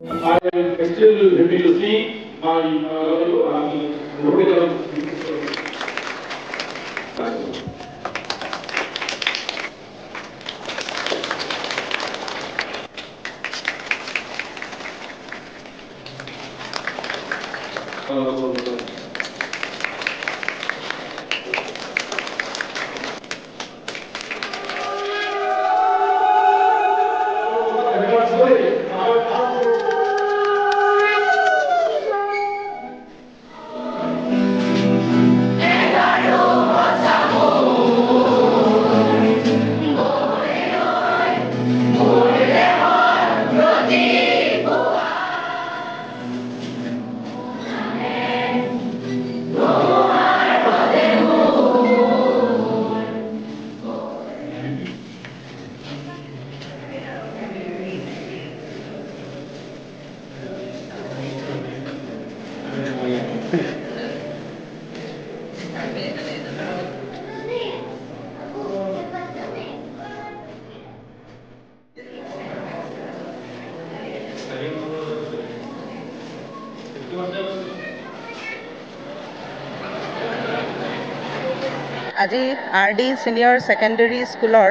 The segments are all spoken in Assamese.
I am still happy to see my local আজি RD Senior Secondary Schoolor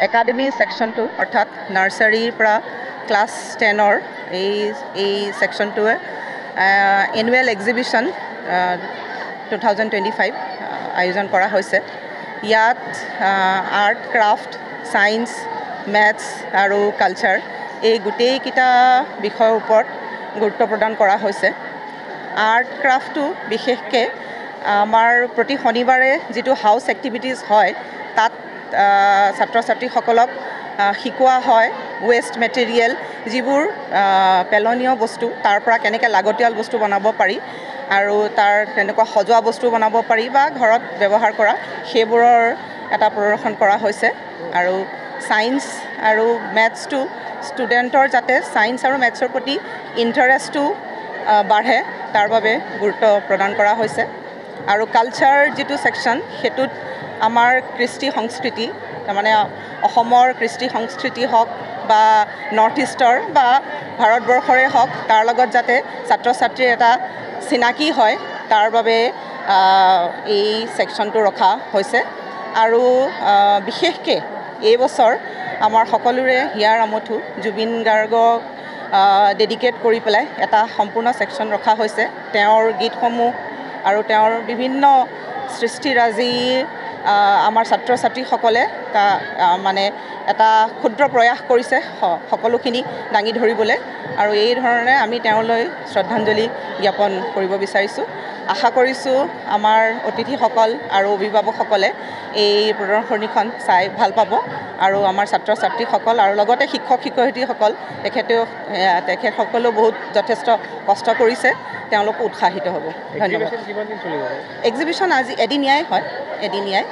Academy Section 2 অৰ্থাৎ নাৰ্সাৰীৰ পৰা ক্লাছ 10ৰ এই সেকশনটোৱে এনুৱেল এক্সিবিশন 2025 আয়োজন কৰা হৈছে। ইয়াত আৰ্ট, ক্ৰাফট, সায়েন্স, ম্যাথছ আৰু কালচাৰ এই গোটেইকেইটা বিষয়ৰ ওপৰত গুৰুত্ব প্ৰদান কৰা হৈছে। আৰ্ট ক্ৰাফটটো বিশেষকৈ আমাৰ প্ৰতি শনিবাৰে যেটো হাউস এক্টিভিটিজ হয় তাত ছাত্ৰ ছাত্ৰীসকলক শিকোৱা হয় ওয়েস্ট মেটেৰিয়েল যিবোৰ পেলনীয় বস্তু তাৰ পৰা কেনেকৈ লাগতিয়াল বস্তু বনাব পাৰি আৰু তাৰ তেনেকুৱা সজোৱা বস্তু বনাব পাৰি বা ঘৰত ব্যৱহাৰ কৰা সেইবোৰৰ এটা প্ৰদৰ্শন কৰা হৈছে। আৰু সায়েন্স আৰু ম্যাথছটো ষ্টুডেণ্টৰ যাতে সায়েন্স আৰু ম্যাথছৰ প্ৰতি ইণ্টাৰেষ্টটো বাঢ়ে তাৰ বাবে গুৰুত্ব প্ৰদান কৰা হৈছে। আৰু কালচাৰ যেটো সেকশন হেতুত আমাৰ কৃষ্টি সংস্কৃতি মানে অসমৰ কৃষ্টি সংস্কৃতি হওক বা নৰ্থ ইষ্টৰ বা ভাৰতবৰ্ষৰে হওক তাৰ লগত যাতে ছাত্ৰ ছাত্ৰীৰ এটা চিনাকি হয় তাৰ বাবে এই সেকশনটো ৰখা হৈছে। আৰু বিশেষকৈ এই বছৰ আমাৰ সকলোৰে হিয়াৰ আমঠু জুবিন গাৰ্গক ডেডিকেট কৰি পেলাই এটা সম্পূৰ্ণ সেকশন ৰখা হৈছে। তেওঁৰ গীতসমূহ আৰু তেওঁৰ বিভিন্ন সৃষ্টিৰাজি আমাৰ ছাত্ৰ ছাত্ৰীসকলে মানে এটা ক্ষুদ্ৰ প্ৰয়াস কৰিছে সকলোখিনি দাঙি ধৰিবলৈ আৰু এই ধৰণে আমি তেওঁলৈ শ্ৰদ্ধাঞ্জলি জ্ঞাপন কৰিব বিচাৰিছোঁ। আশা কৰিছোঁ আমাৰ অতিথিসকল আৰু অভিভাৱকসকলে এই প্ৰদৰ্শনীখন চাই ভাল পাব আৰু আমাৰ ছাত্ৰ ছাত্ৰীসকল আৰু লগতে শিক্ষক শিক্ষয়িত্ৰীসকল তেখেতসকলেও বহুত যথেষ্ট কষ্ট কৰিছে তেওঁলোকো উৎসাহিত হ'ব। ধন্যবাদ। এক্সিবিশন আজি এদিনীয়াই হয়, এদিনীয়াই।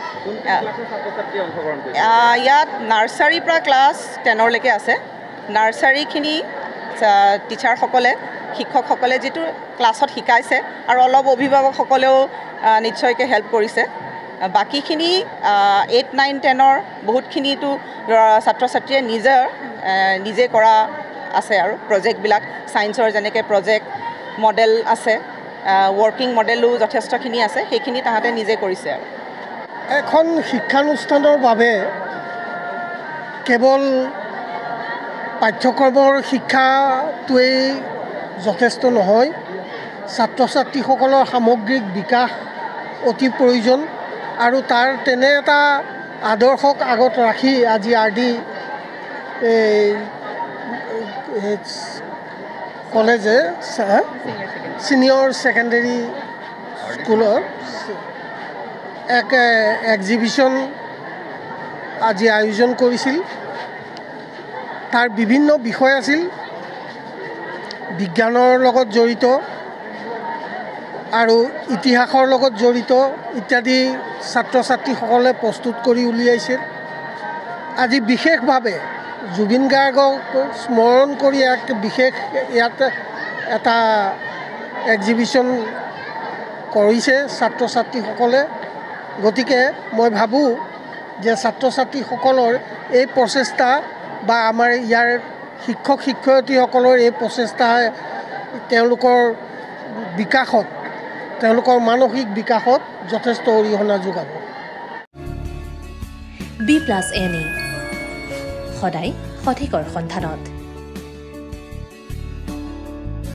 ইয়াত নাৰ্সাৰীৰ পৰা ক্লাছ 10লৈকে আছে। নাৰ্সাৰীখিনি টিচাৰসকলে শিক্ষকসকলে যেটো ক্লাছত শিকাইছে আৰু অলপ অভিভাৱকসকলেও নিশ্চয়কৈ হেল্প কৰিছে। বাকিখিনি 8, 9, 10ৰ বহুতখিনিটো ছাত্ৰ ছাত্ৰীয়ে নিজে কৰা আছে আৰু প্ৰজেক্টবিলাক সায়েন্সৰ যেনেকৈ প্ৰজেক্ট মডেল আছে, ৱৰ্কিং মডেলো যথেষ্টখিনি আছে, সেইখিনি তাহাঁতে নিজে কৰিছে। আৰু এখন শিক্ষানুষ্ঠানৰ বাবে কেৱল পাঠ্যক্ৰমৰ শিক্ষাটোৱেই যথেষ্ট নহয়, ছাত্ৰ ছাত্ৰীসকলৰ সামগ্ৰিক বিকাশ অতি প্ৰয়োজন আৰু তাৰ তেনে এটা আদৰ্শক আগত ৰাখি আজি RD কলেজে সিনিয়ৰ সেকেন্ডাৰী স্কুলৰ এক এক্সিবিশন আজি আয়োজন কৰিছিল। তাৰ বিভিন্ন বিষয় আছিল, বিজ্ঞানৰ লগত জড়িত আৰু ইতিহাসৰ লগত জড়িত ইত্যাদি ছাত্ৰ ছাত্ৰীসকলে প্ৰস্তুত কৰি উলিয়াইছিল। আজি বিশেষভাৱে জুবিন গাৰ্গক স্মৰণ কৰি এক বিশেষ ইয়াত এটা এক্সিবিশন কৰিছে ছাত্ৰ ছাত্ৰীসকলে। গতিকে মই ভাবোঁ যে ছাত্ৰ ছাত্ৰীসকলৰ এই প্ৰচেষ্টা বা আমাৰ ইয়াৰ শিক্ষক শিক্ষয়িত্ৰীসকলৰ এই প্ৰচেষ্টাই তেওঁলোকৰ বিকাশত তেওঁলোকৰ মানসিক বিকাশত যথেষ্ট অৰিহণা যোগাব। B+NE সদায় সঠিকৰ সন্ধানত।